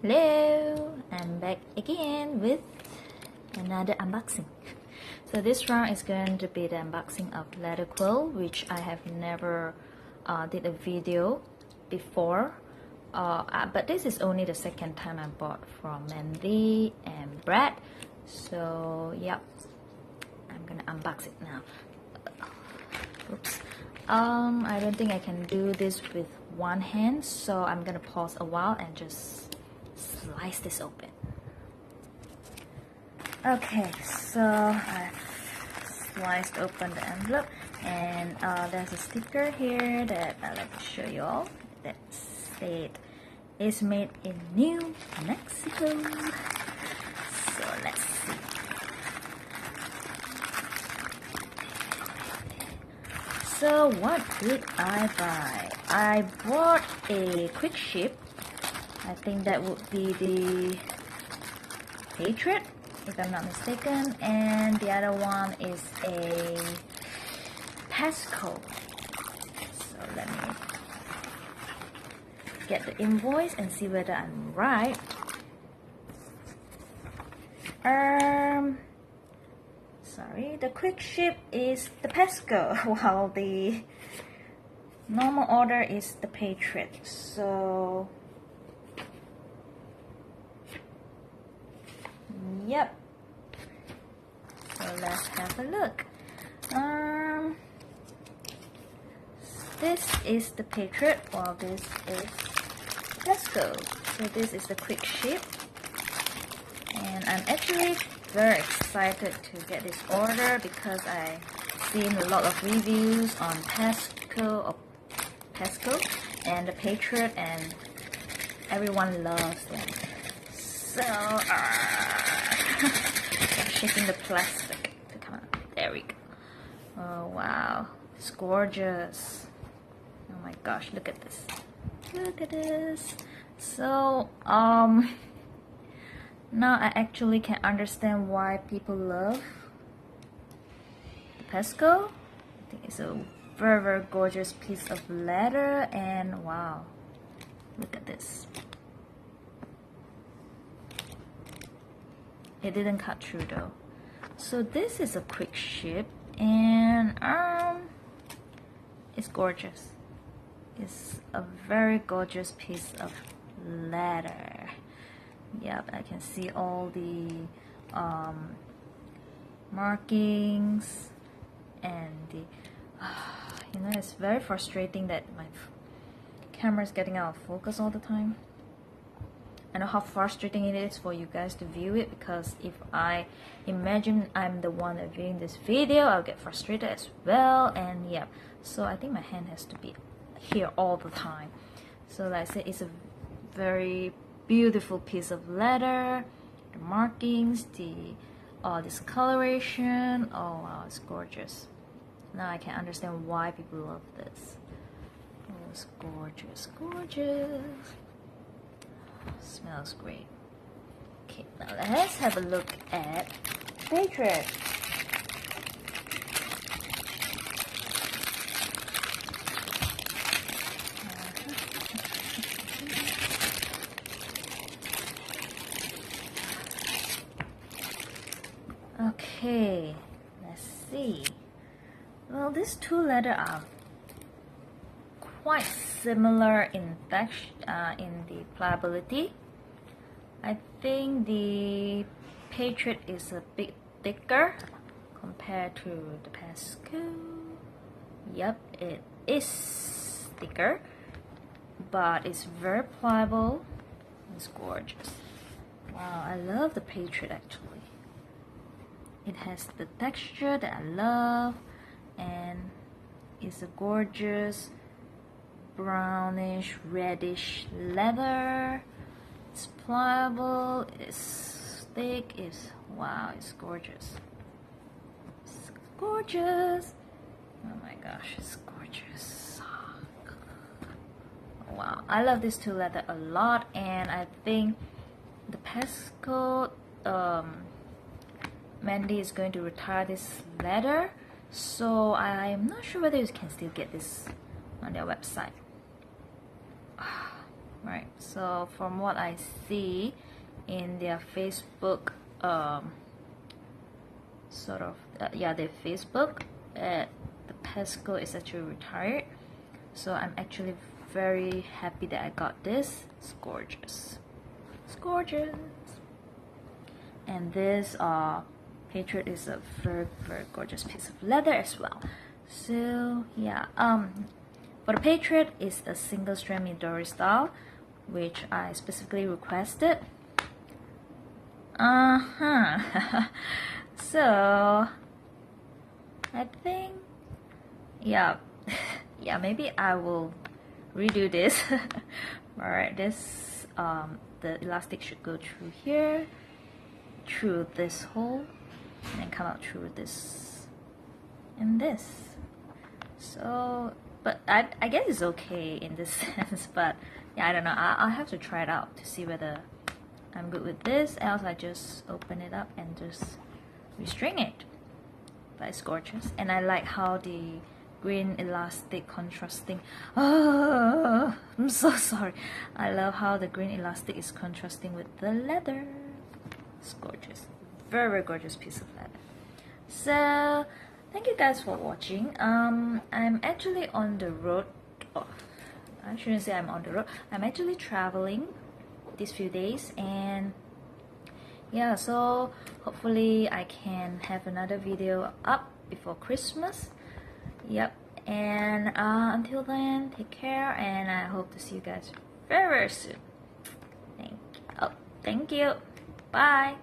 Hello, I'm back again with another unboxing. So this round is going to be the unboxing of Leather Quill, which I have never did a video before, but this is only the second time I bought from Mandy and Brad. So yep, I'm gonna unbox it now. Oops. I don't think I can do this with one hand, so I'm gonna pause a while and just slice this open. Okay, so I've sliced open the envelope, and there's a sticker here that I'd like to show you all that said it's made in New Mexico. So let's see. So what did I buy? I bought a quick ship. I think that would be the Patriot, if I'm not mistaken, and the other one is a Pecos. So let me get the invoice and see whether I'm right. Sorry, the quick ship is the Pecos, while the normal order is the Patriot. So yep. So let's have a look. This is the Patriot, while this is Pecos. So this is the quick ship, and I'm actually very excited to get this order because I've seen a lot of reviews on Pecos and the Patriot, and everyone loves them. So I'm shaking the plastic to come out. There we go. Oh wow, it's gorgeous. Oh my gosh, look at this. Look at this. So now I actually can understand why people love the Pecos. I think it's a very, very gorgeous piece of leather, and wow, look at this. It didn't cut through though. So this is a quick ship, and it's gorgeous. It's a very gorgeous piece of leather. Yep, I can see all the markings, and the you know, it's very frustrating that my camera is getting out of focus all the time. I know how frustrating it is for you guys to view it, because if I imagine I'm the one viewing this video, I'll get frustrated as well. And yeah, so I think my hand has to be here all the time. So like I said, it's a very beautiful piece of leather. The markings, the discoloration, oh wow, it's gorgeous. Now I can understand why people love this. Oh, it's gorgeous, gorgeous. Smells great. Okay, now let's have a look at Patriot. Okay, let's see. Well, these two leather are quite similar in in the pliability. I think the Patriot is a bit thicker compared to the Pecos. Yep, it is thicker, but it's very pliable. It's gorgeous. Wow, I love the Patriot actually. It has the texture that I love, and it's a gorgeous brownish reddish leather. It's pliable, it's thick, it's wow, it's gorgeous. It's gorgeous. Oh my gosh, it's gorgeous. Wow, I love these two leather a lot, and I think the Pecos Mandy is going to retire this leather, so I'm not sure whether you can still get this on their website. Right, so So from what I see in their Facebook, their Facebook, the Pesco is actually retired. So I'm actually very happy that I got this. It's gorgeous. It's gorgeous. And this Patriot is a very, very gorgeous piece of leather as well. So yeah, for the Patriot is a single strand Midori style, which I specifically requested. So I think, yeah, yeah, maybe I will redo this. Alright, this the elastic should go through here, through this hole, and then come out through this and this. So, but I guess it's okay in this sense, but yeah, I don't know. I'll have to try it out to see whether I'm good with this, else I just open it up and just restring it. But it's gorgeous, and I like how the green elastic contrasting. Oh, I'm so sorry. I love how the green elastic is contrasting with the leather. It's gorgeous. Very, very gorgeous piece of leather. So thank you guys for watching. I'm actually on the road. Oh, I shouldn't say I'm on the road. I'm actually traveling these few days, and yeah, so hopefully I can have another video up before Christmas. Yep, and until then, take care, and I hope to see you guys very, very soon. Thank you. Bye.